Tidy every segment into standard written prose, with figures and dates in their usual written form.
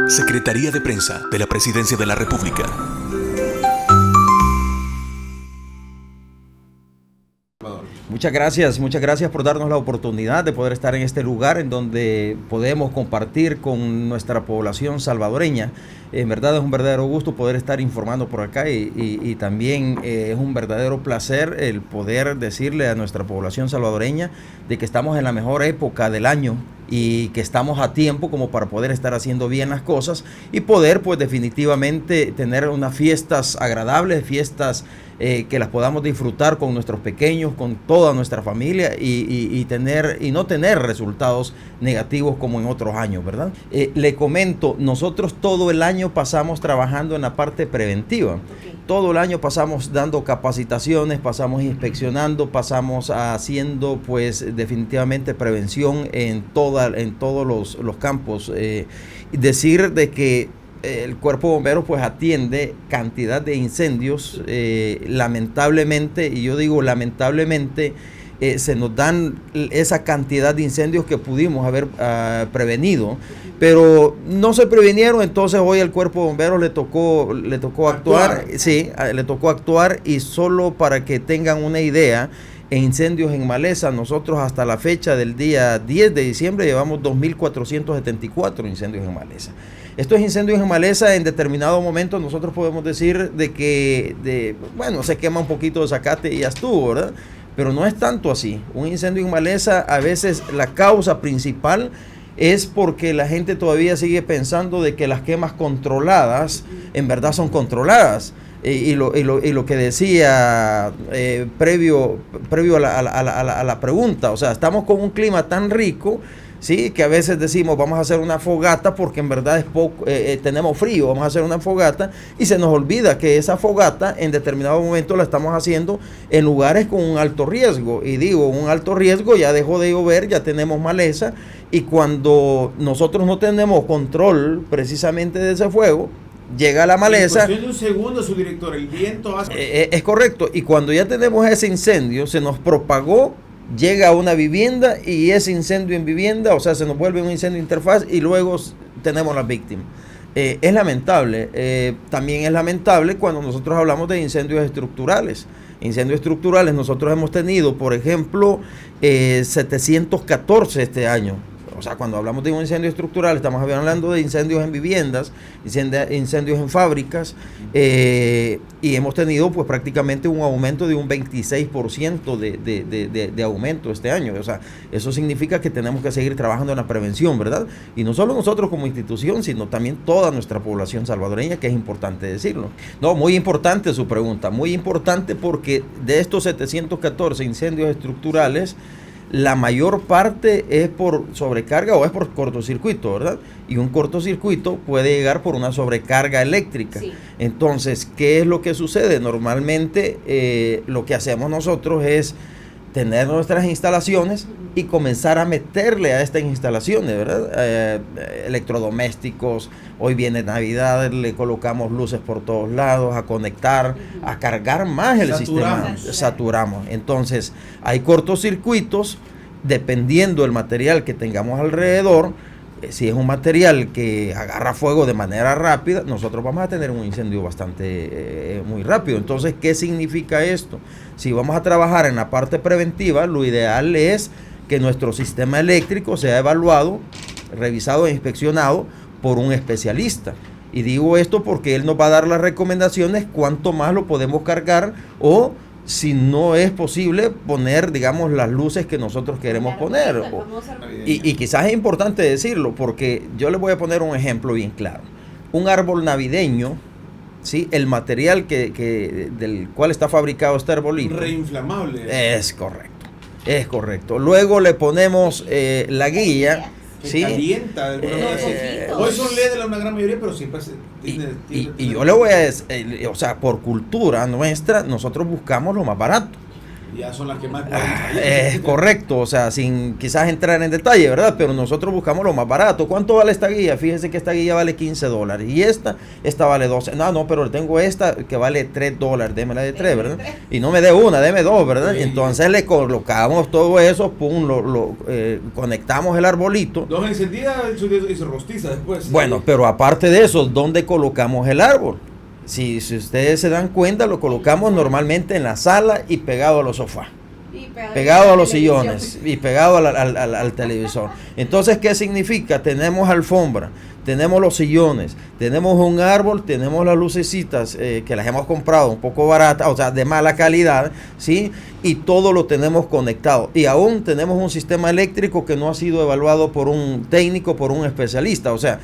Secretaría de Prensa de la Presidencia de la República. Muchas gracias por darnos la oportunidad de poder estar en este lugar en donde podemos compartir con nuestra población salvadoreña. En verdad es un verdadero gusto poder estar informando por acá y también es un verdadero placer el poder decirle a nuestra población salvadoreña de que estamos en la mejor época del año y que estamos a tiempo como para poder estar haciendo bien las cosas y poder pues definitivamente tener unas fiestas agradables, fiestas que las podamos disfrutar con nuestros pequeños, con toda nuestra familia y no tener resultados negativos como en otros años, ¿verdad? Le comento, nosotros todo el año pasamos trabajando en la parte preventiva. Okay. Todo el año pasamos dando capacitaciones, pasamos inspeccionando, pasamos haciendo pues definitivamente prevención en todos los campos. Decir de que el Cuerpo de Bomberos pues atiende cantidad de incendios, lamentablemente, y yo digo lamentablemente, se nos dan esa cantidad de incendios que pudimos haber prevenido, pero no se previnieron. Entonces hoy al Cuerpo de Bomberos le tocó actuar, sí, le tocó actuar. Y solo para que tengan una idea, en incendios en maleza, nosotros hasta la fecha del día 10 de diciembre llevamos 2.474 incendios en maleza. Estos incendios en maleza, en determinado momento nosotros podemos decir de que, bueno, se quema un poquito de zacate y ya estuvo, ¿verdad? Pero no es tanto así. Un incendio en maleza, a veces la causa principal es porque la gente todavía sigue pensando de que las quemas controladas en verdad son controladas. Y lo que decía previo a la pregunta, o sea, estamos con un clima tan rico, sí, que a veces decimos vamos a hacer una fogata porque en verdad es poco, tenemos frío, vamos a hacer una fogata y se nos olvida que esa fogata en determinado momento la estamos haciendo en lugares con un alto riesgo. Y digo, un alto riesgo, ya dejó de llover, ya tenemos maleza, y cuando nosotros no tenemos control precisamente de ese fuego, llega la maleza. En cuestión de un segundo, su director, el viento hace... Es correcto, y cuando ya tenemos ese incendio, se nos propagó, llega a una vivienda y ese incendio en vivienda, o sea, se nos vuelve un incendio interfaz y luego tenemos las víctimas. Es lamentable. También es lamentable cuando nosotros hablamos de incendios estructurales. Incendios estructurales, nosotros hemos tenido, por ejemplo, 714 este año. O sea, cuando hablamos de un incendio estructural, estamos hablando de incendios en viviendas, incendios en fábricas, y hemos tenido pues prácticamente un aumento de un 26% de aumento este año. O sea, eso significa que tenemos que seguir trabajando en la prevención, ¿verdad? Y no solo nosotros como institución, sino también toda nuestra población salvadoreña, que es importante decirlo. No, muy importante su pregunta, muy importante, porque de estos 714 incendios estructurales, la mayor parte es por sobrecarga o es por cortocircuito, ¿verdad? Y un cortocircuito puede llegar por una sobrecarga eléctrica. Sí. Entonces, ¿qué es lo que sucede? Normalmente lo que hacemos nosotros es tener nuestras instalaciones y comenzar a meterle a estas instalaciones, ¿verdad? Electrodomésticos, hoy viene Navidad, le colocamos luces por todos lados, a conectar, a cargar más el sistema. Saturamos. Entonces, hay cortocircuitos, dependiendo del material que tengamos alrededor. Si es un material que agarra fuego de manera rápida, nosotros vamos a tener un incendio bastante muy rápido. Entonces, ¿qué significa esto? Si vamos a trabajar en la parte preventiva, lo ideal es que nuestro sistema eléctrico sea evaluado, revisado e inspeccionado por un especialista. Y digo esto porque él nos va a dar las recomendaciones cuánto más lo podemos cargar, o si no es posible poner, digamos, las luces que nosotros queremos poner. Y quizás es importante decirlo, porque yo les voy a poner un ejemplo bien claro. Un árbol navideño, ¿sí? El material del cual está fabricado este arbolito. Reinflamable. Es correcto. Luego le ponemos la guía. ¿Sí? Calienta. Hoy son LED una gran mayoría, pero siempre y yo le voy a decir, o sea, por cultura nuestra, nosotros buscamos lo más barato. Ya son las que más es correcto, o sea, sin quizás entrar en detalle, ¿verdad? Pero nosotros buscamos lo más barato. ¿Cuánto vale esta guía? Fíjense que esta guía vale $15 y esta vale 12. No, pero tengo esta que vale $3, démela de 3, ¿verdad? Y no me dé una, déme 2, ¿verdad? Sí. Entonces le colocamos todo eso, pum, conectamos el arbolito. 2 encendidas y se rostiza después. Bueno, pero aparte de eso, ¿dónde colocamos el árbol? Si ustedes se dan cuenta, lo colocamos normalmente en la sala y pegado a los sofás, pegado a los sillones y pegado al televisor. Entonces, ¿qué significa? Tenemos alfombra, tenemos los sillones, tenemos un árbol, tenemos las lucecitas que las hemos comprado un poco baratas, o sea, de mala calidad, ¿sí? Y todo lo tenemos conectado. Y aún tenemos un sistema eléctrico que no ha sido evaluado por un técnico, por un especialista. O sea,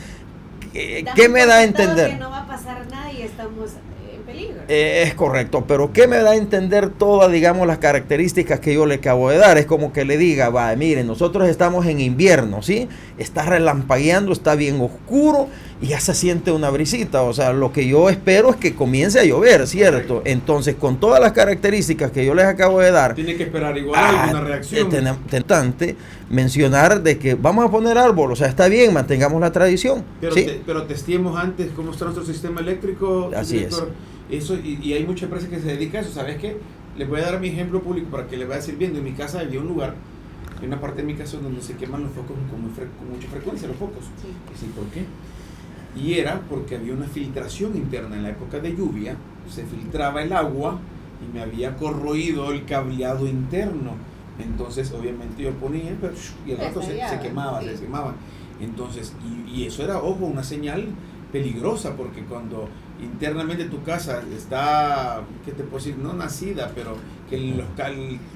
¿qué me da a entender? Que no va a pasar nada y estamos en peligro. Es correcto, pero ¿qué me da a entender todas, digamos, las características que yo le acabo de dar? Es como que le diga, va, miren, nosotros estamos en invierno, ¿sí? Está relampagueando, está bien oscuro y ya se siente una brisita. O sea, lo que yo espero es que comience a llover, ¿cierto? Entonces, con todas las características que yo les acabo de dar, tiene que esperar igual alguna reacción. Tentante mencionar de que vamos a poner árbol, o sea, está bien, mantengamos la tradición. Pero, ¿sí? Pero testemos antes cómo está nuestro sistema eléctrico. Así director. Eso, y hay mucha empresa que se dedica a eso. ¿Sabes qué? Les voy a dar mi ejemplo público para que les vaya sirviendo. En mi casa había un lugar, hay una parte de mi casa donde se queman los focos con mucha frecuencia, los focos. Sí. Y sí, ¿por qué? Y era porque había una filtración interna. En la época de lluvia se filtraba el agua y me había corroído el cableado interno. Entonces, obviamente yo ponía, y al rato se quemaba, sí. Se quemaba. Entonces, y eso era, ojo, una señal peligrosa, porque cuando internamente tu casa está, ¿qué te puedo decir? No nacida, pero que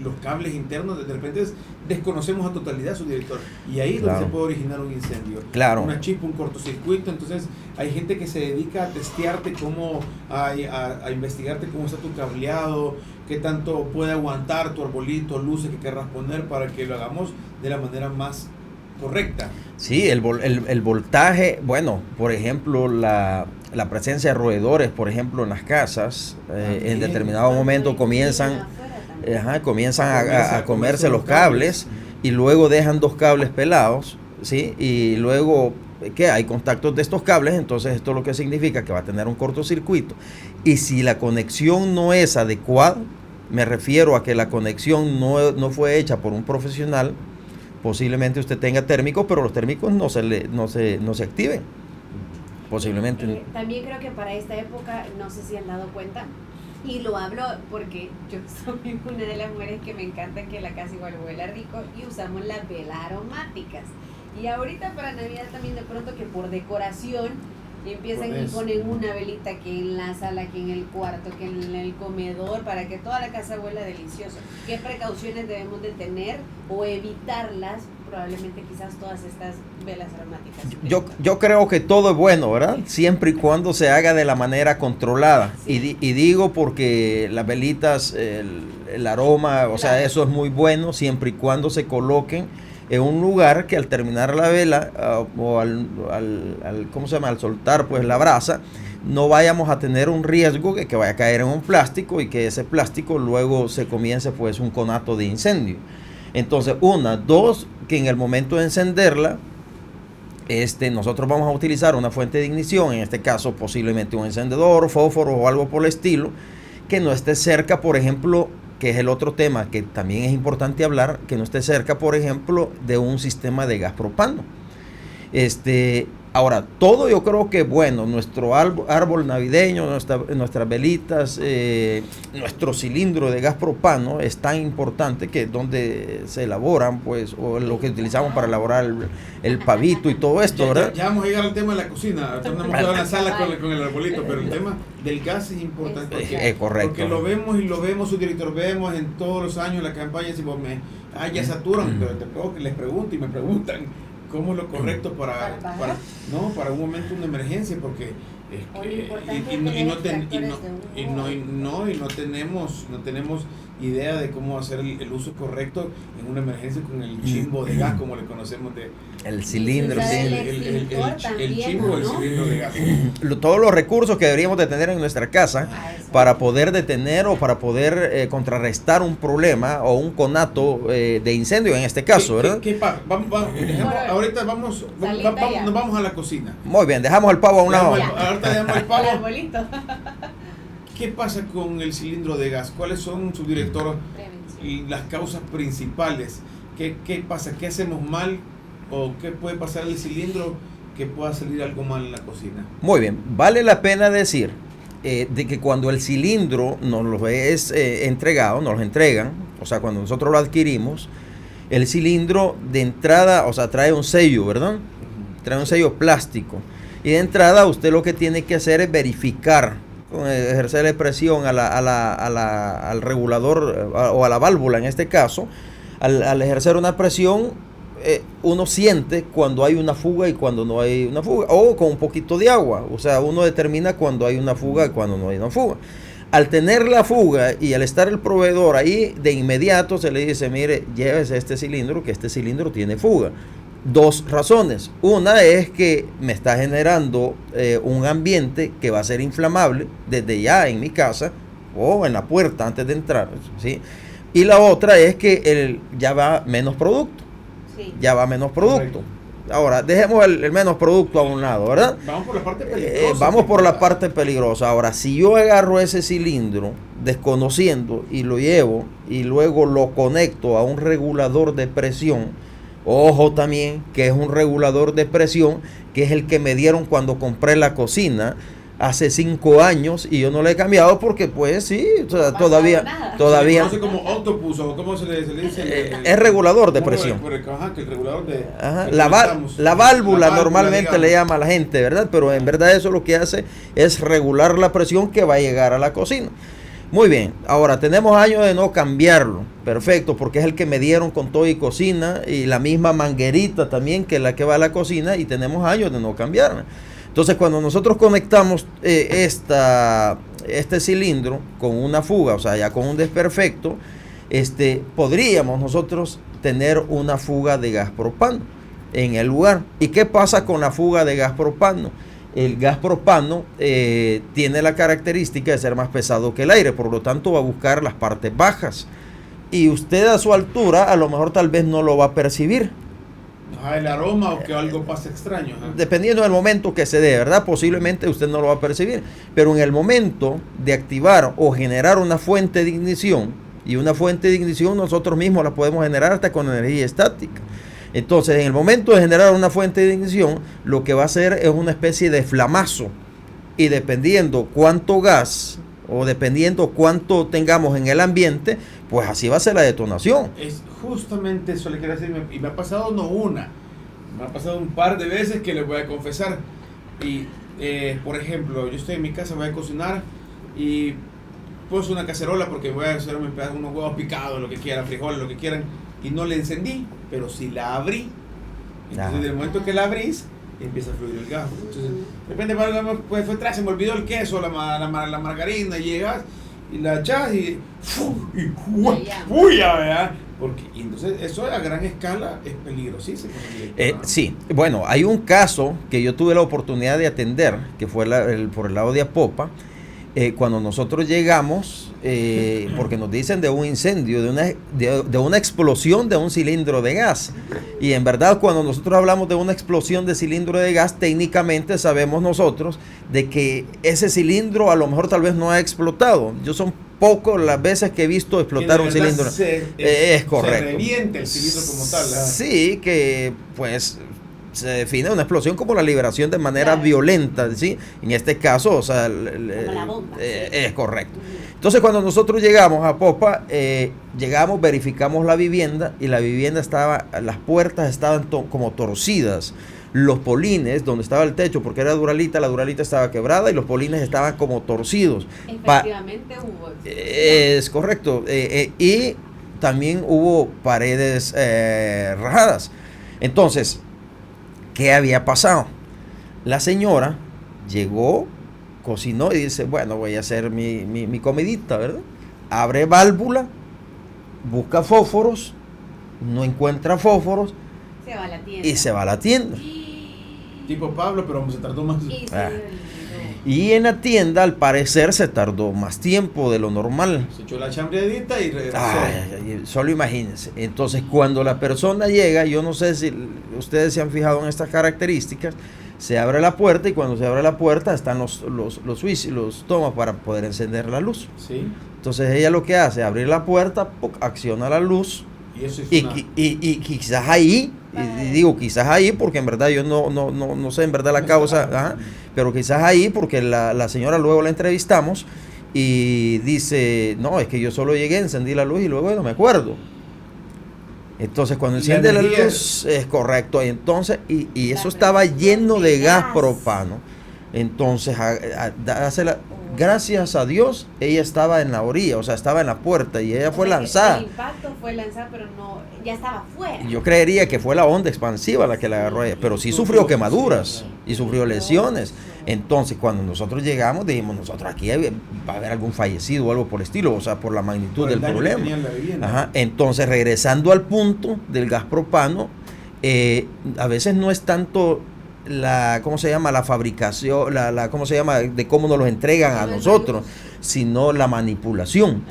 los cables internos de repente desconocemos a totalidad, su director, y ahí es donde se puede originar un incendio, una chispa, un cortocircuito. Entonces hay gente que se dedica a testearte cómo, a investigarte cómo está tu cableado, qué tanto puede aguantar tu arbolito, luces que querrás poner, para que lo hagamos de la manera más correcta. Sí, el voltaje, bueno, por ejemplo, la presencia de roedores, por ejemplo, en las casas, en determinado momento comienzan a comerse los cables y luego dejan 2 cables pelados, ¿sí? Y luego, ¿qué? Hay contactos de estos cables, entonces esto lo que significa que va a tener un cortocircuito. Y si la conexión no es adecuada, me refiero a que la conexión no fue hecha por un profesional, posiblemente usted tenga térmicos, pero los térmicos no se activen. Posiblemente. También creo que para esta época, no sé si han dado cuenta, y lo hablo porque yo soy una de las mujeres que me encanta que la casa igual huela rico, y usamos las velas aromáticas. Y ahorita para Navidad también, de pronto, que por decoración empiezan y ponen una velita que en la sala, que en el cuarto, que en el comedor, para que toda la casa huela delicioso. ¿Qué precauciones debemos de tener o evitarlas? Probablemente quizás todas estas velas aromáticas. Yo creo que todo es bueno, ¿verdad? Siempre y cuando se haga de la manera controlada. Sí. Y digo porque las velitas, el aroma, o sea, eso es muy bueno siempre y cuando se coloquen en un lugar que al terminar la vela o ¿cómo se llama? Al soltar pues la brasa, no vayamos a tener un riesgo que vaya a caer en un plástico y que ese plástico luego se comience pues un conato de incendio. Entonces, 2, que en el momento de encenderla, nosotros vamos a utilizar una fuente de ignición, en este caso posiblemente un encendedor, fósforo o algo por el estilo, que no esté cerca, por ejemplo, que es el otro tema que también es importante hablar, que no esté cerca, por ejemplo, de un sistema de gas propano. Ahora, todo yo creo que, bueno, nuestro árbol navideño, nuestras velitas, nuestro cilindro de gas propano es tan importante que donde se elaboran, pues, o lo que utilizamos para elaborar el pavito y todo esto, ¿verdad? Ya vamos a llegar al tema de la cocina, tenemos que dar la sala con el arbolito, pero el tema del gas es importante. Porque, correcto. Porque lo vemos, su director, vemos en todos los años la campaña, decimos, ya saturan, pero les pregunto y me preguntan, ¿cómo es lo correcto para un momento, una emergencia? Porque Es O lo que- importante y es no- y tener no ten- y no- extractores de y un no- y modo. no- y no tenemos idea de cómo hacer el uso correcto en una emergencia con el chimbo de gas, como le conocemos de El cilindro, Sí, sí. el extintor chimbo del también, cilindro ¿no? de gas. Todos los recursos que deberíamos de tener en nuestra casa Ah, eso. para poder detener o para poder contrarrestar un problema o un conato de incendio en este caso, ¿verdad? ¿Qué pasa? Ahorita Salita ya. nos vamos a la cocina. Muy bien, dejamos el pavo a un lado. Ya. Ahorita dejamos el El pavo. arbolito. ¿Qué pasa con el cilindro de gas? ¿Cuáles son, subdirector, y las causas principales? ¿Qué pasa? ¿Qué hacemos mal? ¿O qué puede pasar al cilindro que pueda salir algo mal en la cocina? Muy bien, vale la pena decir de que cuando el cilindro nos lo es entregado, nos lo entregan, o sea, cuando nosotros lo adquirimos, el cilindro de entrada, o sea, trae un sello, ¿verdad? Trae un sello plástico. Y de entrada usted lo que tiene que hacer es verificar, ejercerle presión al regulador o a la válvula en este caso. Al ejercer una presión, uno siente cuando hay una fuga y cuando no hay una fuga, o con un poquito de agua, o sea, uno determina cuando hay una fuga y cuando no hay una fuga. Al tener la fuga y al estar el proveedor ahí, de inmediato se le dice, mire, llévese este cilindro, que este cilindro tiene fuga. Dos razones. Una es que me está generando un ambiente que va a ser inflamable desde ya en mi casa o en la puerta antes de entrar, ¿sí? Y la otra es que ya va menos producto. Sí. Ya va menos producto. Correcto. Ahora, dejemos el menos producto a un lado, ¿verdad? Vamos por la parte peligrosa. Vamos por la parte peligrosa. Ahora, si yo agarro ese cilindro desconociendo y lo llevo y luego lo conecto a un regulador de presión, ojo también que es un regulador de presión que es el que me dieron cuando compré la cocina hace 5 años y yo no le he cambiado porque pues sí, o sea, No todavía nada. todavía Se conoce como octopus o cómo se le dice. es regulador de ¿cómo presión. Ajá, que el regulador de. Ajá, que la utilizamos. válvula La normalmente digamos. le llama a la gente, ¿verdad? Pero en verdad eso lo que hace es regular la presión que va a llegar a la cocina. Muy bien, ahora tenemos años de no cambiarlo, perfecto, porque es el que me dieron con todo y cocina y la misma manguerita también que la que va a la cocina y tenemos años de no cambiarla. Entonces cuando nosotros conectamos este cilindro con una fuga, o sea ya con un desperfecto, podríamos nosotros tener una fuga de gas propano en el lugar. ¿Y qué pasa con la fuga de gas propano? El gas propano tiene la característica de ser más pesado que el aire, por lo tanto va a buscar las partes bajas. Y usted a su altura a lo mejor tal vez no lo va a percibir. Ajá, el aroma o que algo pase extraño. Ajá. Dependiendo del momento que se dé, ¿verdad? Posiblemente usted no lo va a percibir. Pero en el momento de activar o generar una fuente de ignición, y una fuente de ignición nosotros mismos la podemos generar hasta con energía estática. Entonces, en el momento de generar una fuente de ignición, lo que va a hacer es una especie de flamazo. Y dependiendo cuánto gas o dependiendo cuánto tengamos en el ambiente, pues así va a ser la detonación. Es justamente eso le quiero decir. Y me ha pasado no una, me ha pasado un par de veces que les voy a confesar. Y, por ejemplo, yo estoy en mi casa, voy a cocinar y puse una cacerola porque voy a hacer unos huevos picados, lo que quieran, frijoles, lo que quieran. Y no la encendí, pero sí la abrí. Entonces, Ajá. del momento que la abrís, empieza a fluir el gas. Entonces, de repente, pues fue atrás, se me olvidó el queso, la margarina, y llegas y la echas y ¡fuya! ¿Verdad? Y entonces, eso a gran escala es peligrosísimo. Sí, bueno, hay un caso que yo tuve la oportunidad de atender, que fue por el lado de Apopa, cuando nosotros llegamos, porque nos dicen de un incendio, de una explosión de un cilindro de gas. Y en verdad cuando nosotros hablamos de una explosión de cilindro de gas, técnicamente sabemos nosotros de que ese cilindro a lo mejor tal vez no ha explotado. Yo son pocas las veces que he visto explotar un cilindro. Es correcto. Se revienta el cilindro como tal. ¿verdad? Sí, que pues se define una explosión como la liberación de manera violenta, ¿sí? En este caso, o sea, Como la bomba, sí. es correcto. Entonces, cuando nosotros llegamos a Popa, llegamos, verificamos la vivienda y la vivienda las puertas estaban como torcidas. Los polines, donde estaba el techo, porque era duralita, la duralita estaba quebrada y los polines estaban como torcidos. Efectivamente hubo. Es correcto. Y también hubo paredes rajadas. Entonces, ¿qué había pasado? La señora llegó, cocinó y dice, bueno, voy a hacer mi comidita, ¿verdad? Abre válvula, busca fósforos, no encuentra fósforos Se va a la tienda. y se va a la tienda. Tipo Pablo, pero se tardó más. Y se Ah. olvidó. Y en la tienda, al parecer, se tardó más tiempo de lo normal. Se echó la chambreadita y regresó. Ay, solo imagínense. Entonces, cuando la persona llega, yo no sé si ustedes se han fijado en estas características, se abre la puerta y cuando se abre la puerta están los switch, los tomas para poder encender la luz. Sí. Entonces, ella lo que hace, abrir la puerta, ¡puc!, acciona la luz Y eso es y quizás ahí, y digo quizás ahí porque en verdad yo no sé en verdad la causa, ajá, pero quizás ahí porque la señora luego la entrevistamos y dice, no, es que yo solo llegué, encendí la luz y luego no me acuerdo. Entonces cuando Y la enciende la energía luz es correcto, y entonces, y eso La estaba producción lleno de de gas gas. propano. Entonces, gracias a Dios, ella estaba en la orilla, o sea, estaba en la puerta y ella O fue sea, que lanzada. El impacto fue lanzada, pero no, ya estaba fuera. Yo creería que fue la onda expansiva la que la agarró a ella, pero sí sufrió quemaduras y sufrió lesiones. Entonces, cuando nosotros llegamos, dijimos, nosotros aquí va a haber algún fallecido o algo por el estilo, o sea, por la magnitud Por el del daño que problema. tenía en la vivienda. Ajá. Entonces, regresando al punto del gas propano, a veces no es tanto ¿cómo se llama? La fabricación, ¿cómo se llama? De cómo nos los entregan a nosotros, sino la manipulación.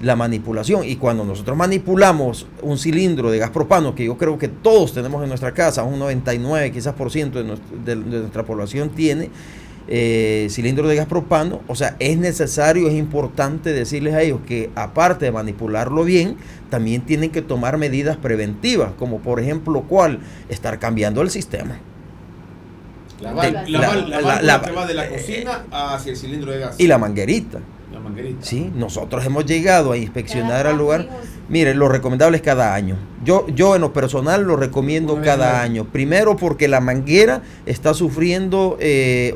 La manipulación. Y cuando nosotros manipulamos un cilindro de gas propano, que yo creo que todos tenemos en nuestra casa, un 99 quizás por ciento de nuestra población tiene cilindro de gas propano, o sea, es necesario, es importante decirles a ellos que aparte de manipularlo bien, también tienen que tomar medidas preventivas, como por ejemplo, ¿cuál? Estar cambiando el sistema. La la- válvula que va de la cocina hacia el cilindro de gas. Y la manguerita. La manguerita. Sí, nosotros hemos llegado a inspeccionar Cada al lugar. cuánto, Mire, lo recomendable es cada año. Yo en lo personal lo recomiendo Una vez al cada año. año. Primero porque la manguera está sufriendo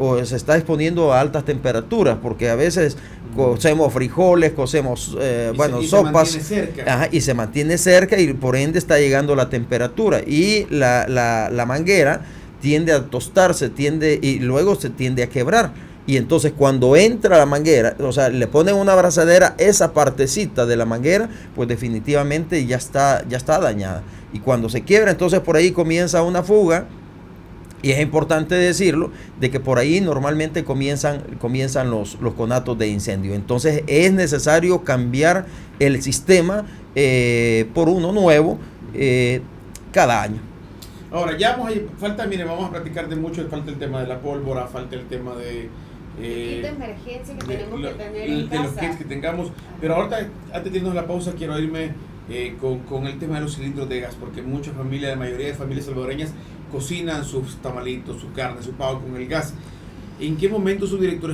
o se está exponiendo a altas temperaturas, porque a veces cocemos frijoles, cocemos Y se sopas. mantiene cerca. Ajá, y se mantiene cerca y por ende está llegando la temperatura. Y la manguera tiende a tostarse, y luego se tiende a quebrar. Y entonces cuando entra la manguera, o sea, le ponen una abrazadera, esa partecita de la manguera, pues definitivamente ya está dañada. Y cuando se quiebra, entonces por ahí comienza una fuga. Y es importante decirlo, de que por ahí normalmente comienzan los conatos de incendio. Entonces es necesario cambiar el sistema por uno nuevo cada año. Ahora, ya vamos a platicar de mucho, falta el tema de la pólvora, falta el tema de... kit de emergencia que tenemos que tener de en los casa. kits que tengamos. Pero ahorita, antes de irnos a la pausa, quiero irme con el tema de los cilindros de gas, porque muchas familias, la mayoría de familias salvadoreñas, cocinan sus tamalitos, su carne, su pavo con el gas. ¿En qué momento, su director,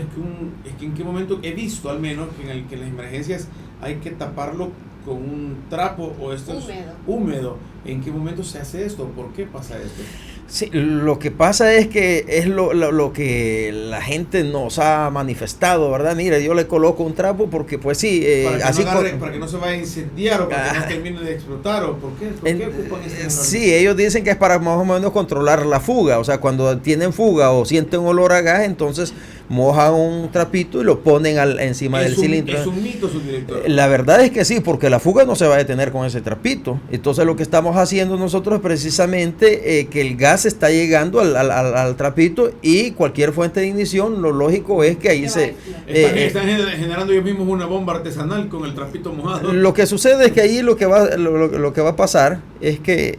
en qué momento he visto al menos que en las emergencias hay que taparlo con un trapo o esto es húmedo? ¿En qué momento se hace esto? ¿Por qué pasa esto? Sí, lo que pasa es que es lo que la gente nos ha manifestado, ¿verdad? Mira, yo le coloco un trapo porque pues sí, para que no se vaya a incendiar o para que no termine de explotar o ¿por qué ocupan este sí, ellos dicen que es para más o menos controlar la fuga, o sea, cuando tienen fuga o sienten olor a gas, entonces mojan un trapito y lo ponen encima del cilindro. ¿Es un mito, su director? La verdad es que sí, porque la fuga no se va a detener con ese trapito. Entonces lo que estamos haciendo nosotros es precisamente que el gas está llegando al trapito y cualquier fuente de ignición, lo lógico es que ahí Están generando ellos mismos una bomba artesanal con el trapito mojado. Lo que sucede es que ahí lo que va a pasar es que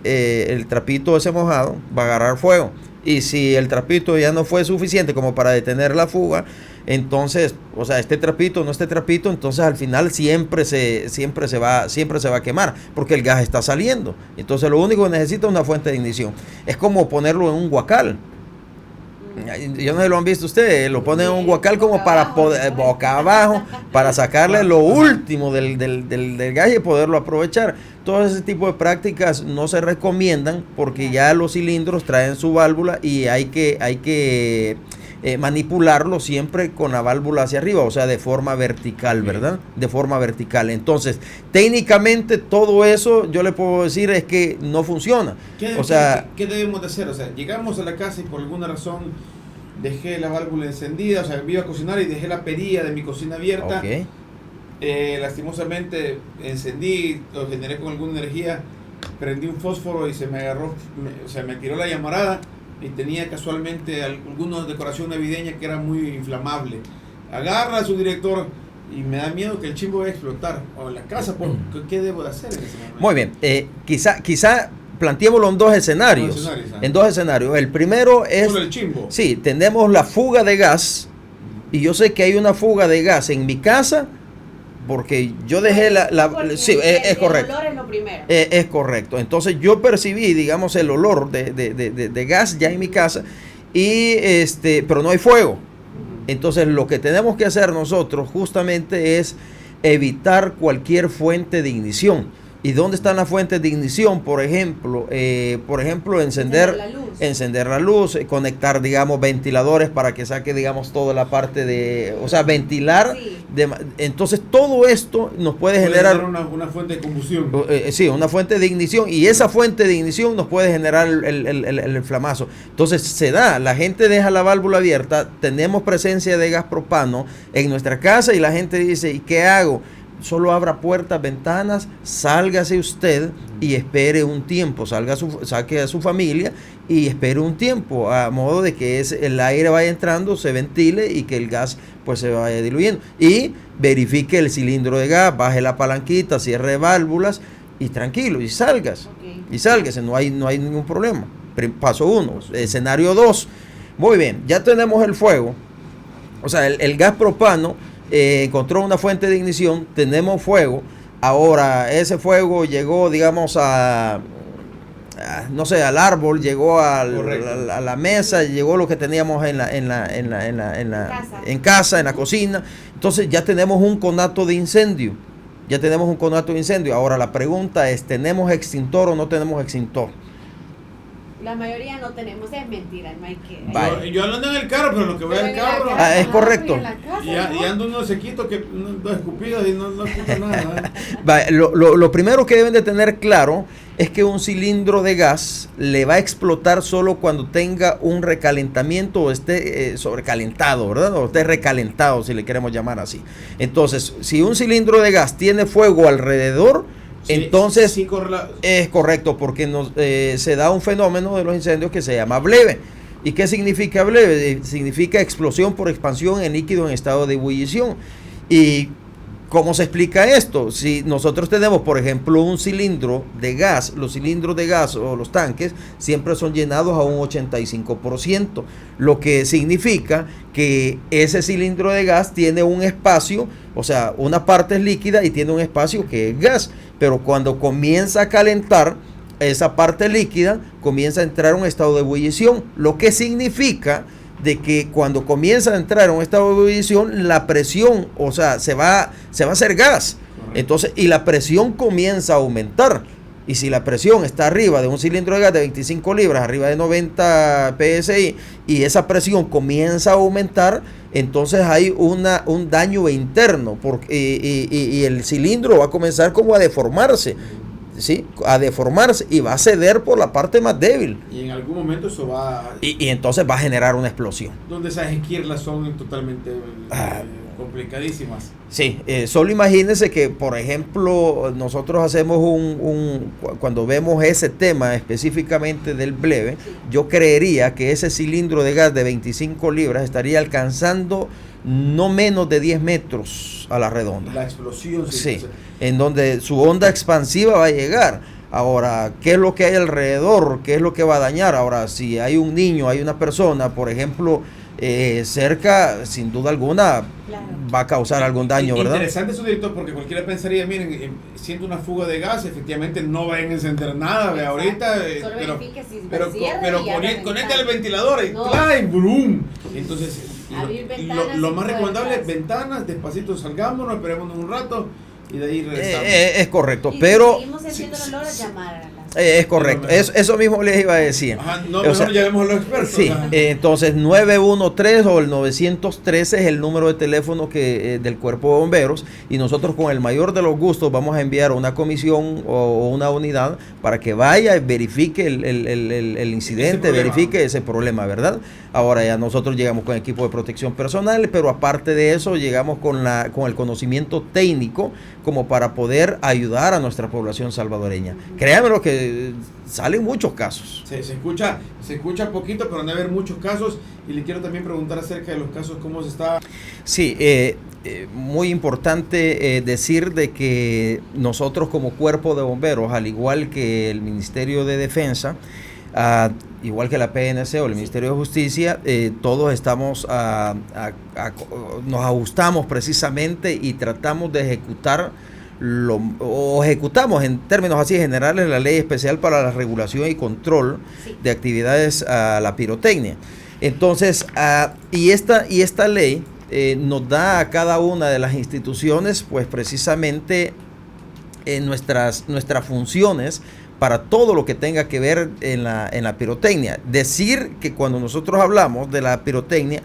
el trapito ese mojado va a agarrar fuego. Y si el trapito ya no fue suficiente como para detener la fuga, entonces, o sea, este trapito, entonces al final siempre se va a quemar, porque el gas está saliendo. Entonces lo único que necesita es una fuente de ignición. Es como ponerlo en un guacal. Yo no sé, lo han visto ustedes, lo ponen en un guacal como para poder, boca abajo, para sacarle lo último del gas y poderlo aprovechar. Todo ese tipo de prácticas no se recomiendan porque ya los cilindros traen su válvula y hay que manipularlo siempre con la válvula hacia arriba, o sea, de forma vertical, ¿verdad? De forma vertical. Entonces, técnicamente todo eso yo le puedo decir es que no funciona. ¿Qué debemos de hacer? O sea, llegamos a la casa y por alguna razón dejé la válvula encendida, o sea, iba a cocinar y dejé la perilla de mi cocina abierta. Ok. Lastimosamente encendí, lo generé con alguna energía, prendí un fósforo y se me agarró, o sea, me tiró la llamarada y tenía casualmente alguna decoración navideña que era muy inflamable. Agarra a su director y me da miedo que el chimbo vaya a explotar o la casa. ¿Qué debo de hacer en ese momento? Muy bien, quizá planteémoslo en dos escenarios. En dos escenarios. El primero es, solo el chimbo. sí, tenemos la fuga de gas y yo sé que hay una fuga de gas en mi casa porque yo dejé sí, es correcto. El olor es lo primero. Es correcto. Entonces yo percibí, digamos, el olor de gas ya en mi casa y pero no hay fuego. Entonces lo que tenemos que hacer nosotros justamente es evitar cualquier fuente de ignición. ¿Y dónde están las fuentes de ignición? Por ejemplo, encender la luz, conectar, digamos, ventiladores para que saque, digamos, toda la parte de, o sea, ventilar. Sí. Entonces todo esto nos puede generar una fuente de combustión. Sí, una fuente de ignición, y esa fuente de ignición nos puede generar el flamazo. Entonces se da, la gente deja la válvula abierta, tenemos presencia de gas propano en nuestra casa y la gente dice, ¿y qué hago? Solo abra puertas, ventanas, sálgase usted y espere un tiempo, saque a su familia y espere un tiempo, a modo de que el aire vaya entrando, se ventile y que el gas pues se vaya diluyendo. Y verifique el cilindro de gas, baje la palanquita, cierre válvulas y tranquilo, y salgas. Okay. Y sálgase, no hay ningún problema. Paso 1. Escenario 2. Muy bien, ya tenemos el fuego, o sea, el gas propano. Encontró una fuente de ignición, tenemos fuego. Ahora ese fuego llegó, digamos, no sé, al árbol, llegó a la mesa, llegó lo que teníamos en casa, en la cocina. Entonces ya tenemos un conato de incendio. Ahora la pregunta es, ¿tenemos extintor o no tenemos extintor? La mayoría no tenemos, es mentira, no hay que... Yo ando en el carro, pero lo que voy al carro... Es correcto. Y ando unos sequitos que dos escupidas y no escucho nada. Lo primero que deben de tener claro es que un cilindro de gas le va a explotar solo cuando tenga un recalentamiento o esté sobrecalentado, ¿verdad? O esté recalentado, si le queremos llamar así. Entonces, si un cilindro de gas tiene fuego alrededor, entonces sí, es correcto, porque se da un fenómeno de los incendios que se llama bleve. ¿Y qué significa bleve? Significa explosión por expansión en líquido en estado de ebullición. ¿Y cómo se explica esto? Si nosotros tenemos, por ejemplo, un cilindro de gas, los cilindros de gas o los tanques siempre son llenados a un 85%, lo que significa que ese cilindro de gas tiene un espacio, o sea, una parte es líquida y tiene un espacio que es gas, pero cuando comienza a calentar, esa parte líquida comienza a entrar en un estado de ebullición, lo que significa de que cuando comienza a entrar en un estado de ebullición, la presión, o sea, se va a hacer gas. Correcto. Entonces, y la presión comienza a aumentar. Y si la presión está arriba de un cilindro de gas de 25 libras, arriba de 90 psi, y esa presión comienza a aumentar, entonces hay un daño interno, y el cilindro va a comenzar como a deformarse. ¿Sí? A deformarse y va a ceder por la parte más débil. Y en algún momento eso va... Y entonces va a generar una explosión. Donde esas esquirlas son totalmente complicadísimas. Sí, solo imagínense que, por ejemplo, nosotros hacemos cuando vemos ese tema específicamente del bleve, yo creería que ese cilindro de gas de 25 libras estaría alcanzando no menos de 10 metros a la redonda. La explosión. Sí, en donde su onda expansiva va a llegar. Ahora, ¿qué es lo que hay alrededor? ¿Qué es lo que va a dañar? Ahora, si hay un niño, hay una persona, por ejemplo, cerca, sin duda alguna, claro, va a causar algún daño, ¿verdad? Interesante eso, director, porque cualquiera pensaría, miren, siendo una fuga de gas, efectivamente no vayan a encender nada de ahorita, pero conecta el ventilador y ¡clay! ¡Brum! Entonces, lo más recomendable es ventanas, despacito salgámonos, esperémonos un rato y de ahí regresamos. Es correcto, y pero... seguimos haciendo el olor a llamar a las Es correcto, eso mismo les iba a decir. Ajá, no, mejor llamemos a los expertos. Sí, entonces 913 o el 913 es el número de teléfono del Cuerpo de Bomberos, y nosotros con el mayor de los gustos vamos a enviar una comisión o una unidad para que vaya y verifique el incidente, verifique ese problema, ¿verdad? Ahora ya nosotros llegamos con equipo de protección personal, pero aparte de eso llegamos con el conocimiento técnico como para poder ayudar a nuestra población salvadoreña. Créanme que salen muchos casos. Se escucha poquito, pero van a haber muchos casos, y le quiero también preguntar acerca de los casos, cómo se está. Sí, muy importante decir de que nosotros como Cuerpo de Bomberos, al igual que el Ministerio de Defensa, igual que la PNC o el Ministerio de Justicia, todos estamos nos ajustamos precisamente y tratamos de ejecutar ejecutamos en términos así generales la ley especial para la regulación y control de actividades a la pirotecnia. Entonces, y esta ley nos da a cada una de las instituciones, pues precisamente nuestras funciones para todo lo que tenga que ver en la pirotecnia. Decir que cuando nosotros hablamos de la pirotecnia,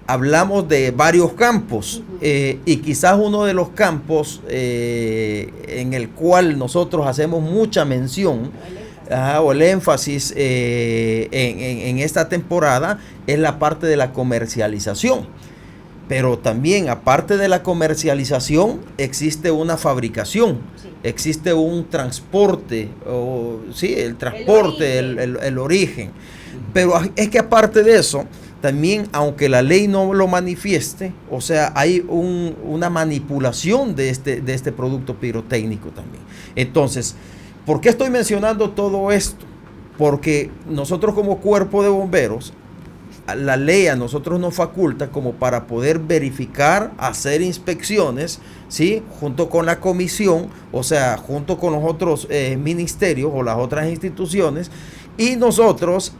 hablamos de varios campos, y quizás uno de los campos en el cual nosotros hacemos mucha mención o el énfasis en esta temporada es la parte de la comercialización. Pero también, aparte de la comercialización, existe una fabricación, existe un transporte, el transporte, el origen. Pero es que aparte de eso, también, aunque la ley no lo manifieste, o sea, hay una manipulación de este producto pirotécnico también. Entonces, ¿por qué estoy mencionando todo esto? Porque nosotros como Cuerpo de Bomberos, la ley a nosotros nos faculta como para poder verificar, hacer inspecciones, ¿sí? Junto con la comisión, o sea, junto con los otros ministerios o las otras instituciones, y nosotros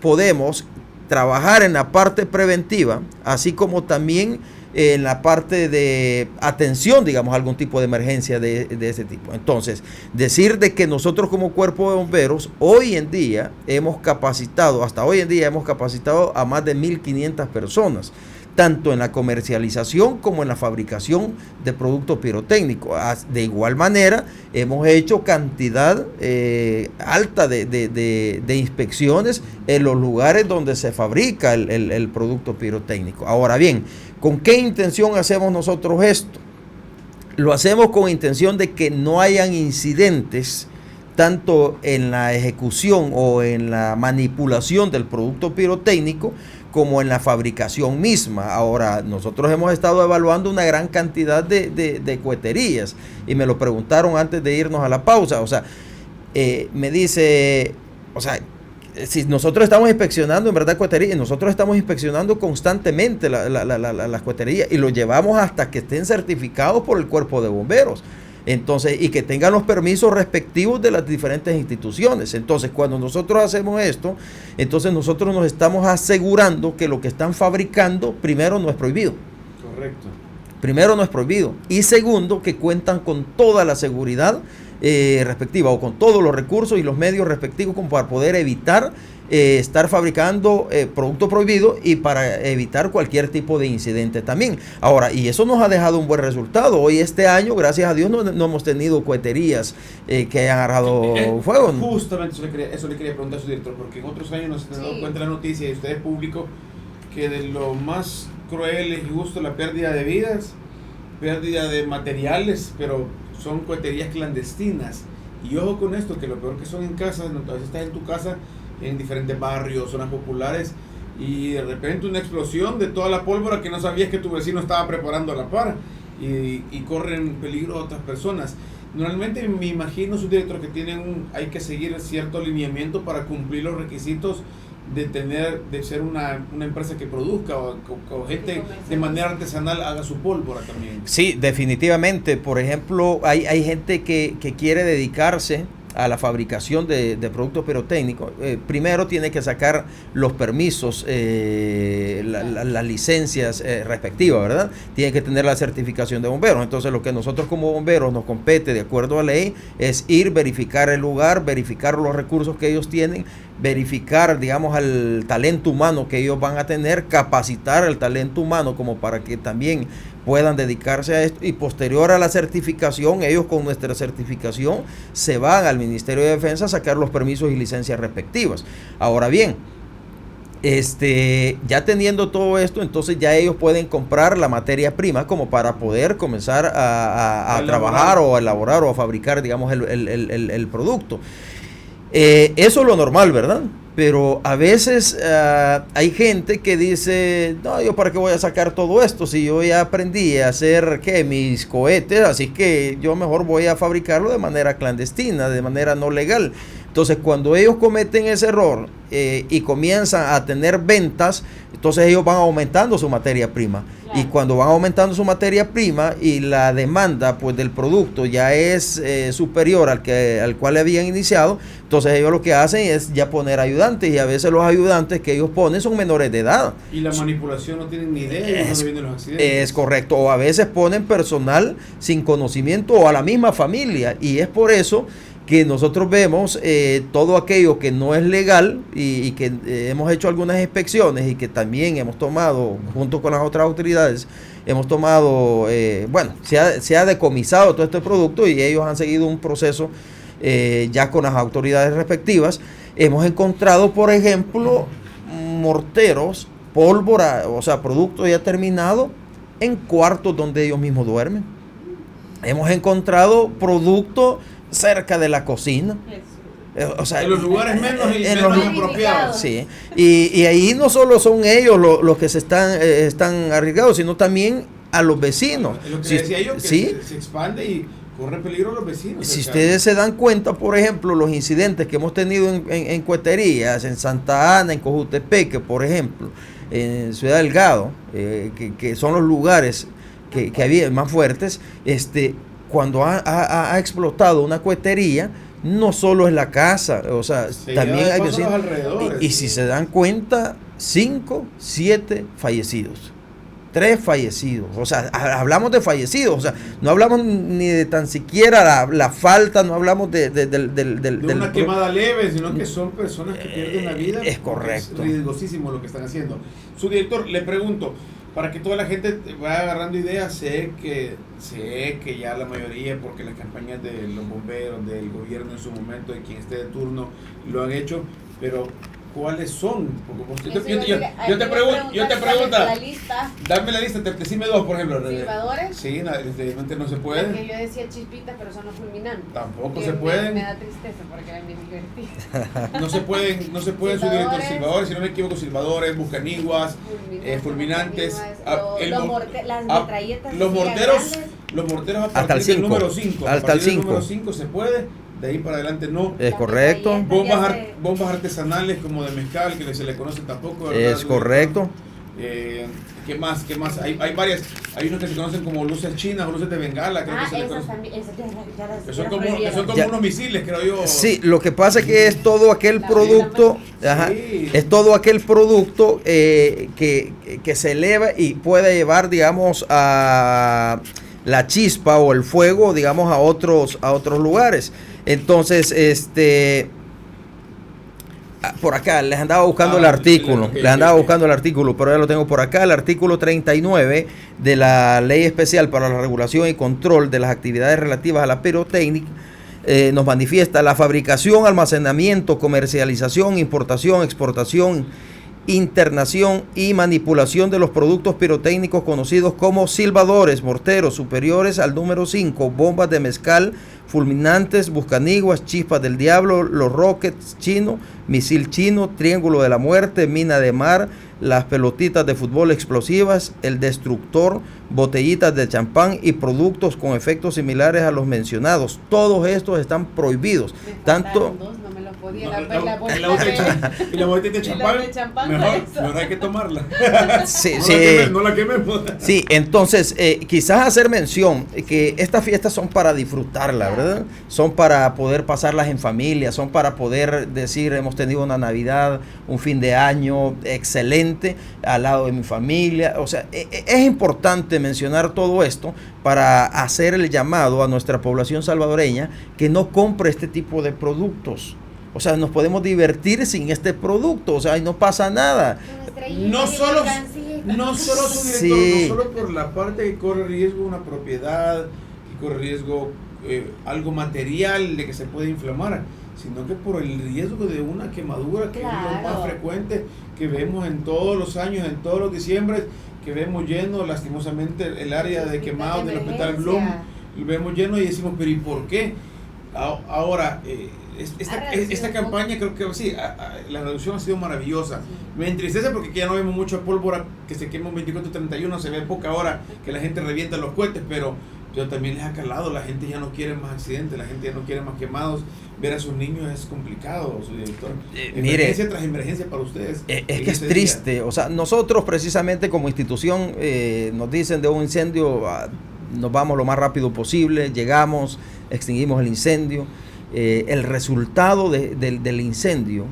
podemos trabajar en la parte preventiva, así como también en la parte de atención, digamos, a algún tipo de emergencia de ese tipo. Entonces, decir de que nosotros como Cuerpo de Bomberos, hasta hoy en día hemos capacitado a más de 1.500 personas, tanto en la comercialización como en la fabricación de productos pirotécnicos. De igual manera, hemos hecho cantidad alta de inspecciones en los lugares donde se fabrica el producto pirotécnico. Ahora bien, ¿con qué intención hacemos nosotros esto? Lo hacemos con intención de que no hayan incidentes tanto en la ejecución o en la manipulación del producto pirotécnico como en la fabricación misma. Ahora, nosotros hemos estado evaluando una gran cantidad de coheterías, y me lo preguntaron antes de irnos a la pausa. O sea, me dice, o sea, si nosotros estamos inspeccionando en verdad coheterías, nosotros estamos inspeccionando constantemente las coheterías, y los llevamos hasta que estén certificados por el Cuerpo de Bomberos. Entonces, y que tengan los permisos respectivos de las diferentes instituciones. Entonces, cuando nosotros hacemos esto, entonces nosotros nos estamos asegurando que lo que están fabricando, primero, no es prohibido. Correcto. Primero, no es prohibido. Y segundo, que cuentan con toda la seguridad respectiva, o con todos los recursos y los medios respectivos como para poder evitar estar fabricando producto prohibido, y para evitar cualquier tipo de incidente también. Ahora, y eso nos ha dejado un buen resultado. Hoy, este año, gracias a Dios, no hemos tenido coheterías que hayan agarrado fuego. Justamente eso le quería preguntar a su director, porque en otros años nos hemos dado cuenta de la noticia, y ustedes público, que de lo más cruel es justo la pérdida de vidas, pérdida de materiales, pero son coheterías clandestinas. Y ojo con esto, que lo peor que son en casa, a veces estás en tu casa, en diferentes barrios, zonas populares, y de repente una explosión de toda la pólvora que no sabías que tu vecino estaba preparando a la par, y corren peligro a otras personas. Normalmente me imagino, su director, que hay que seguir cierto lineamiento para cumplir los requisitos de ser una empresa que produzca, o gente de manera artesanal haga su pólvora también. Sí, definitivamente. Por ejemplo, hay gente que quiere dedicarse a la fabricación de productos pirotécnicos, primero tiene que sacar los permisos, las licencias respectivas, ¿verdad? Tiene que tener la certificación de bomberos. Entonces lo que nosotros como bomberos nos compete de acuerdo a la ley es ir, verificar el lugar, verificar los recursos que ellos tienen, verificar, digamos, al talento humano que ellos van a tener, capacitar al talento humano como para que también puedan dedicarse a esto, y posterior a la certificación, ellos con nuestra certificación se van al Ministerio de Defensa a sacar los permisos y licencias respectivas. Ahora bien, ya teniendo todo esto, entonces ya ellos pueden comprar la materia prima como para poder comenzar a trabajar o a elaborar o a fabricar, digamos, el producto. Eso es lo normal, ¿verdad? Pero a veces hay gente que dice, no, yo para qué voy a sacar todo esto si yo ya aprendí a hacer mis cohetes, así que yo mejor voy a fabricarlo de manera clandestina, de manera no legal. Entonces cuando ellos cometen ese error y comienzan a tener ventas, entonces ellos van aumentando su materia prima. Claro. Y cuando van aumentando su materia prima y la demanda pues del producto ya es superior al cual habían iniciado, entonces ellos lo que hacen es ya poner ayudantes, y a veces los ayudantes que ellos ponen son menores de edad. Y la manipulación no tienen ni idea de dónde vienen los accidentes. Es correcto, o a veces ponen personal sin conocimiento o a la misma familia, y es por eso que nosotros vemos todo aquello que no es legal y que hemos hecho algunas inspecciones y que también hemos tomado, junto con las otras autoridades, hemos tomado, se ha decomisado todo este producto y ellos han seguido un proceso ya con las autoridades respectivas. Hemos encontrado, por ejemplo, morteros, pólvora, o sea, producto ya terminado en cuartos donde ellos mismos duermen. Hemos encontrado producto cerca de la cocina, o sea, en los lugares menos apropiados. Sí. Y ahí no solo son ellos los que se están arriesgados, sino también a los vecinos. Es lo que decía yo, que ¿sí? se expande y corre peligro a los vecinos. Si ustedes se dan cuenta, por ejemplo, los incidentes que hemos tenido en Cueterías, en Santa Ana, en Cojutepeque, por ejemplo, en Ciudad Delgado, que son los lugares que había más fuertes, cuando ha explotado una cohetería, no solo es la casa, o sea, también hay vecinos. Y si se dan cuenta, 5, 7 fallecidos. 3 fallecidos, o sea, hablamos de fallecidos, o sea, no hablamos ni de tan siquiera la falta, no hablamos de una quemada leve, sino que son personas que pierden la vida. Es correcto. Es riesgosísimo lo que están haciendo. Su director, le pregunto, para que toda la gente vaya agarrando ideas, sé que ya la mayoría, porque las campañas de los bomberos, del gobierno en su momento, de quien esté de turno, lo han hecho, pero ¿cuáles son? Porque yo te pregunto, dame la lista, decime 2, por ejemplo. ¿Silbadores? Sí, evidentemente no se puede. Porque yo decía chispitas, pero son los fulminantes. Tampoco se pueden. Me da tristeza porque eran bien divertidos. No se pueden su director, silbadores, si no me equivoco, silbadores, buscaniguas, fulminantes. Las metralletas. Los morteros a partir del número 5. Hasta el 5. Número 5 se puede. De ahí para adelante no. Es correcto. Bombas artesanales como de mezcal, que se le conoce tampoco, ¿verdad? Es correcto. ¿Qué más? Hay varias. Hay unos que se conocen como luces chinas o luces de bengala. Creo que se esas también. Que son como unos misiles, creo yo. Sí, lo que pasa es que es todo aquel producto. Es todo aquel producto que se eleva y puede llevar, digamos, a la chispa o el fuego, digamos, a otros lugares. Entonces, por acá les andaba buscando el artículo, pero ya lo tengo por acá, el artículo 39 de la Ley Especial para la Regulación y Control de las Actividades Relativas a la Pirotecnia. Nos manifiesta la fabricación, almacenamiento, comercialización, importación, exportación, internación y manipulación de los productos pirotécnicos conocidos como silbadores, morteros superiores al número 5, bombas de mezcal, fulminantes, buscaniguas, chispas del diablo, los rockets chinos, misil chino, triángulo de la muerte, mina de mar, las pelotitas de fútbol explosivas, el destructor, botellitas de champán y productos con efectos similares a los mencionados. Todos estos están prohibidos. Tanto podía No, la y la botella de champán, de champán mejor hay que tomarla. Sí, No sí. no la quememos. Sí, entonces quizás hacer mención que estas fiestas son para disfrutarla, ¿verdad? Son para poder pasarlas en familia, son para poder decir hemos tenido una Navidad, un fin de año excelente al lado de mi familia. O sea, es importante mencionar todo esto para hacer el llamado a nuestra población salvadoreña que no compre este tipo de productos. O sea, nos podemos divertir sin este producto, o sea, y no pasa nada. No solo su director, Sí. no solo por la parte que corre riesgo una propiedad, que corre riesgo algo material de que se puede inflamar, sino que por el riesgo de una quemadura, que es lo más frecuente que vemos en todos los años, en todos los diciembres, que vemos lleno, lastimosamente, el área de quemados del Hospital Blum, lo vemos lleno y decimos, pero ¿y por qué? Ahora, esta campaña creo que sí, la reducción ha sido maravillosa. Me entristece porque ya no vemos mucha pólvora que se quema un 24-31, se ve poca hora que la gente revienta los cohetes, pero también les ha calado, la gente ya no quiere más accidentes, la gente ya no quiere más quemados. Ver a sus niños es complicado, su director. Emergencia tras emergencia para ustedes. Es que es triste, día. O sea, nosotros precisamente como institución nos dicen de un incendio, nos vamos lo más rápido posible, llegamos, extinguimos el incendio. El resultado del incendio,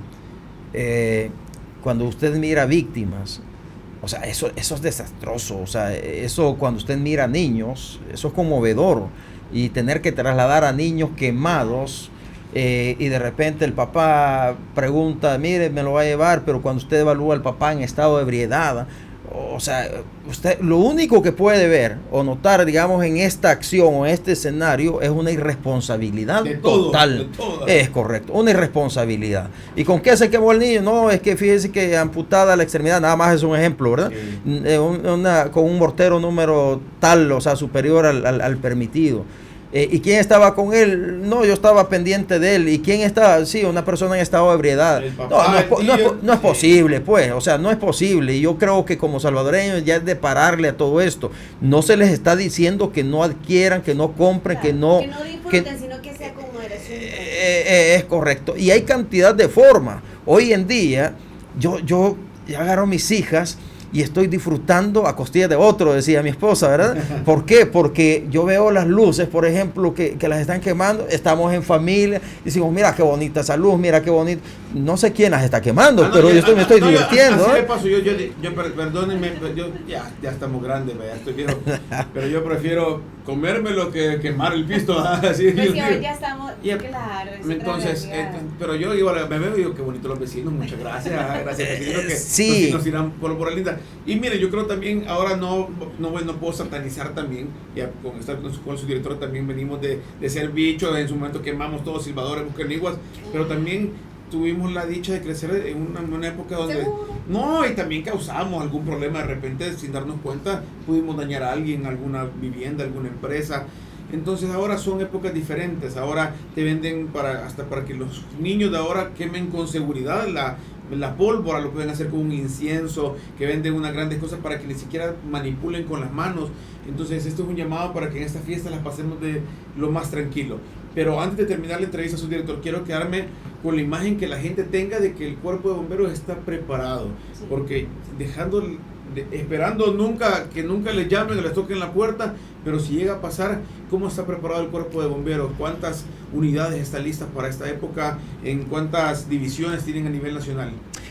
cuando usted mira víctimas, o sea, eso es desastroso. O sea, eso cuando usted mira niños, eso es conmovedor. Y tener que trasladar a niños quemados, y de repente el papá pregunta, mire, me lo va a llevar, pero cuando usted evalúa al papá en estado de ebriedad, o sea, usted lo único que puede ver o notar, digamos, en esta acción o este escenario es una irresponsabilidad total. Es correcto, una irresponsabilidad. ¿Y con qué se quemó el niño? No, es que fíjese que amputada la extremidad, nada más es un ejemplo, ¿verdad? Sí. Con un mortero número tal, o sea, superior al permitido. ¿Y quién estaba con él? No, yo estaba pendiente de él. ¿Y quién estaba? Sí, una persona en estado de ebriedad. No es posible, pues. O sea, no es posible. Y yo creo que como salvadoreños ya es de pararle a todo esto. No se les está diciendo que no adquieran, que no compren, claro, que no disfruten, sino que sea como moderación. Es correcto. Y hay cantidad de formas. Hoy en día, yo agarro a mis hijas y estoy disfrutando a costillas de otro, decía mi esposa, ¿verdad? ¿Por qué? Porque yo veo las luces, por ejemplo, que las están quemando, estamos en familia, y decimos, mira qué bonita esa luz, mira qué bonito. No sé quién las está quemando, pero yo me estoy divirtiendo. Así le paso, perdónenme, ya estamos grandes, ya estoy viejo, pero yo prefiero comérmelo que quemar el pisto. Así, pues que hoy ya estamos, claro. Entonces, pero yo digo, me veo y digo, qué bonito los vecinos, muchas gracias, vecinos, que sí. nos irán por linda. Y mire, yo creo también, ahora no puedo satanizar también, ya con su director también venimos de ser bichos, en su momento quemamos todos silbadores, buscaniguas, pero también tuvimos la dicha de crecer en una época donde... ¿Seguro? No, y también causamos algún problema de repente, sin darnos cuenta, pudimos dañar a alguien, alguna vivienda, alguna empresa. Entonces ahora son épocas diferentes, ahora te venden hasta para que los niños de ahora quemen con seguridad la pólvora, lo pueden hacer con un incienso, que venden unas grandes cosas para que ni siquiera manipulen con las manos. Entonces esto es un llamado para que en esta fiesta las pasemos de lo más tranquilo. Pero antes de terminar la entrevista a su director, quiero quedarme con la imagen que la gente tenga de que el cuerpo de bomberos está preparado, sí. Porque esperando que nunca les llamen o les toquen la puerta, pero si llega a pasar, ¿cómo está preparado el cuerpo de bomberos? ¿Cuántas unidades están listas para esta época? ¿En cuántas divisiones tienen a nivel nacional?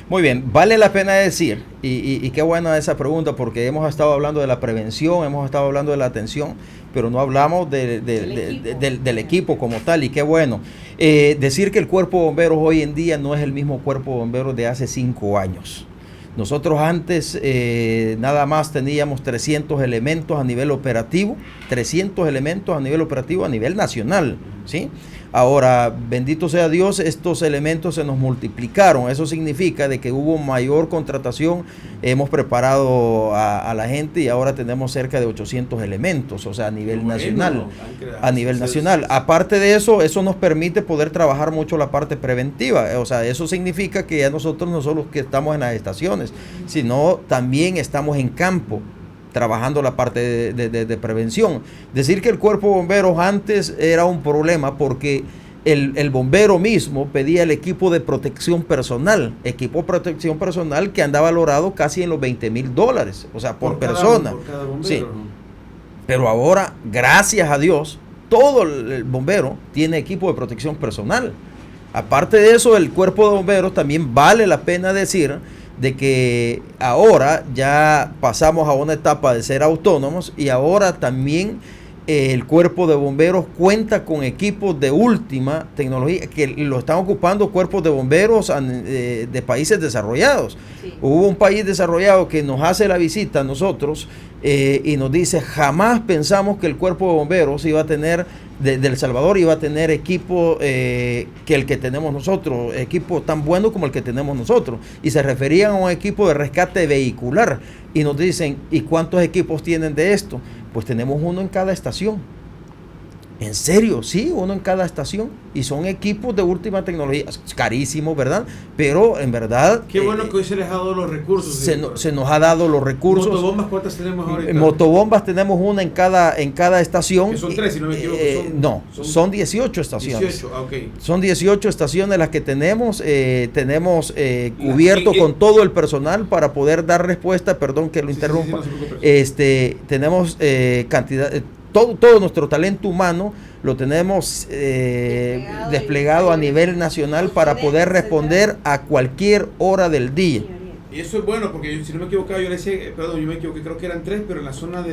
Muy bien, vale la pena decir, y qué buena esa pregunta, porque hemos estado hablando de la prevención, hemos estado hablando de la atención, pero no hablamos del equipo como tal, y qué bueno. Decir que el cuerpo de bomberos hoy en día no es el mismo cuerpo de bomberos de hace 5 años. Nosotros antes nada más teníamos 300 elementos a nivel operativo, 300 elementos a nivel nacional, ¿sí? Ahora, bendito sea Dios, estos elementos se nos multiplicaron. Eso significa de que hubo mayor contratación. Hemos preparado a la gente y ahora tenemos cerca de 800 elementos, o sea, a nivel nacional. A nivel nacional. Aparte de eso, eso nos permite poder trabajar mucho la parte preventiva. O sea, eso significa que ya nosotros no solo que estamos en las estaciones, sino también estamos en campo, trabajando la parte de prevención. Decir que el cuerpo de bomberos antes era un problema porque el bombero mismo pedía el equipo de protección personal que anda valorado casi en los $20,000, o sea, por persona. Por cada bombero, sí. ¿no? Pero ahora, gracias a Dios, todo el bombero tiene equipo de protección personal. Aparte de eso, el cuerpo de bomberos también vale la pena decir de que ahora ya pasamos a una etapa de ser autónomos y ahora también el cuerpo de bomberos cuenta con equipos de última tecnología que lo están ocupando cuerpos de bomberos de países desarrollados. Sí. Hubo un país desarrollado que nos hace la visita a nosotros y nos dice, jamás pensamos que el cuerpo de bomberos iba a tener, de El Salvador iba a tener equipo que el que tenemos nosotros, equipo tan bueno como el que tenemos nosotros. Y se referían a un equipo de rescate vehicular. Y nos dicen, ¿y cuántos equipos tienen de esto? Pues tenemos uno en cada estación. En serio, sí, uno en cada estación. Y son equipos de última tecnología. Es carísimo, ¿verdad? Pero en verdad... Qué bueno que hoy se les ha dado los recursos. Se nos ha dado los recursos. ¿Motobombas cuántas tenemos ahorita? Motobombas tenemos una en cada estación. Que son 3, si no me equivoco. Son 18 estaciones. 18, okay. Son 18 estaciones las que tenemos. Tenemos cubierto con todo el personal para poder dar respuesta. Perdón que lo interrumpa. Tenemos cantidad... Todo nuestro talento humano lo tenemos desplegado a nivel nacional para poder responder a cualquier hora del día. Y eso es bueno porque si no me equivocaba yo le decía, perdón, yo me equivoqué, creo que eran 3, pero en la zona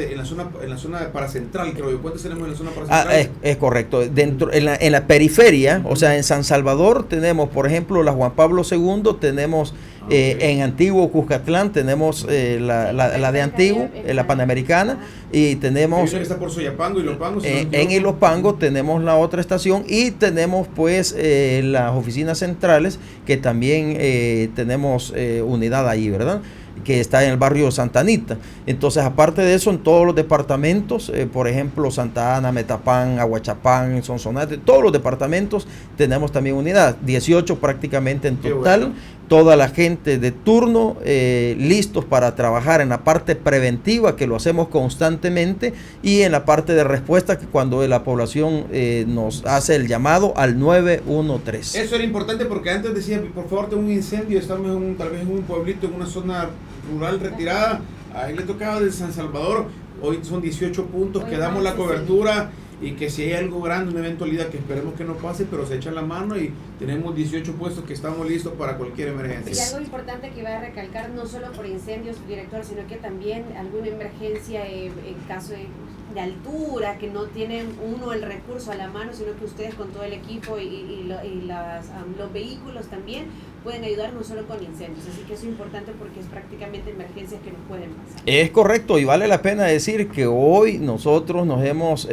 paracentral, creo yo. ¿Cuántos tenemos en la zona paracentral? Es correcto. En la periferia, o sea, en San Salvador tenemos, por ejemplo, la Juan Pablo II, tenemos en Antiguo Cuscatlán, tenemos la de Antiguo, la Panamericana, y tenemos... que está por Soyapango y Ilopango. En Ilopango tenemos la otra estación y tenemos pues las oficinas centrales que también tenemos unidad ahí, ¿verdad? Que está en el barrio Santa Anita. Entonces, aparte de eso, en todos los departamentos, por ejemplo, Santa Ana, Metapán, Aguachapán, Sonsonate, todos los departamentos tenemos también unidad, 18 prácticamente en total. Bueno. Toda la gente de turno listos para trabajar en la parte preventiva, que lo hacemos constantemente, y en la parte de respuesta, que cuando la población nos hace el llamado al 913. Eso era importante porque antes decía, por favor, tengo un incendio, estamos tal vez en un pueblito, en una zona rural retirada, ahí le tocaba de San Salvador, hoy son 18 puntos, que damos la cobertura. Y que si hay algo grande, una eventualidad que esperemos que no pase, pero se echa la mano y tenemos 18 puestos que estamos listos para cualquier emergencia. Y algo importante que va a recalcar, no solo por incendios, director, sino que también alguna emergencia en caso de altura, que no tienen uno el recurso a la mano, sino que ustedes con todo el equipo y los vehículos también pueden ayudar no solo con incendios. Así que eso es importante porque es prácticamente emergencias que nos pueden pasar. Es correcto, y vale la pena decir que hoy nosotros nos hemos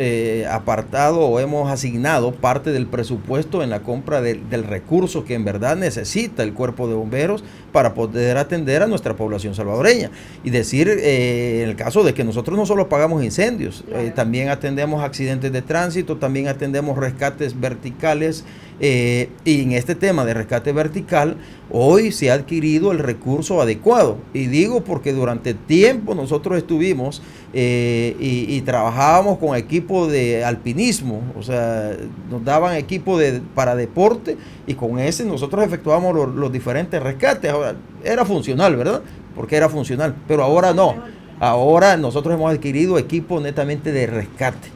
apartado o hemos asignado parte del presupuesto en la compra del recurso que en verdad necesita el cuerpo de bomberos para poder atender a nuestra población salvadoreña. Y decir, en el caso de que nosotros no solo pagamos incendios, claro, también atendemos accidentes de tránsito, también atendemos rescates verticales, y en este tema de rescate vertical, hoy se ha adquirido el recurso adecuado. Y digo porque durante tiempo nosotros estuvimos y trabajábamos con equipo de alpinismo, o sea, nos daban equipo para deporte y con ese nosotros efectuábamos los diferentes rescates. Ahora, era funcional, ¿verdad? Porque era funcional, pero ahora no. Ahora nosotros hemos adquirido equipo netamente de rescate.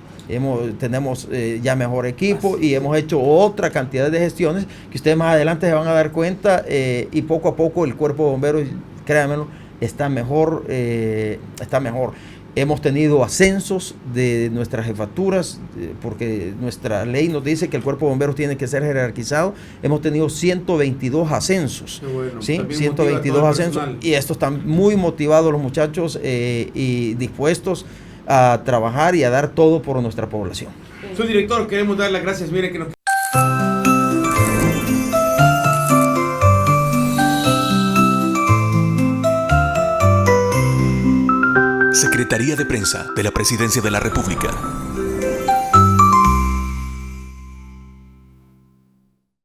Tenemos ya mejor equipo y hemos hecho otra cantidad de gestiones que ustedes más adelante se van a dar cuenta, y poco a poco el cuerpo de bomberos, créanmelo, está mejor. Hemos tenido ascensos de nuestras jefaturas, porque nuestra ley nos dice que el cuerpo de bomberos tiene que ser jerarquizado. Hemos tenido 122 ascensos. Bueno, ¿sí? 122 ascensos. Y estos están muy motivados los muchachos y dispuestos a trabajar y a dar todo por nuestra población. Soy director, queremos dar las gracias. Mire que nos... Secretaría de Prensa de la Presidencia de la República.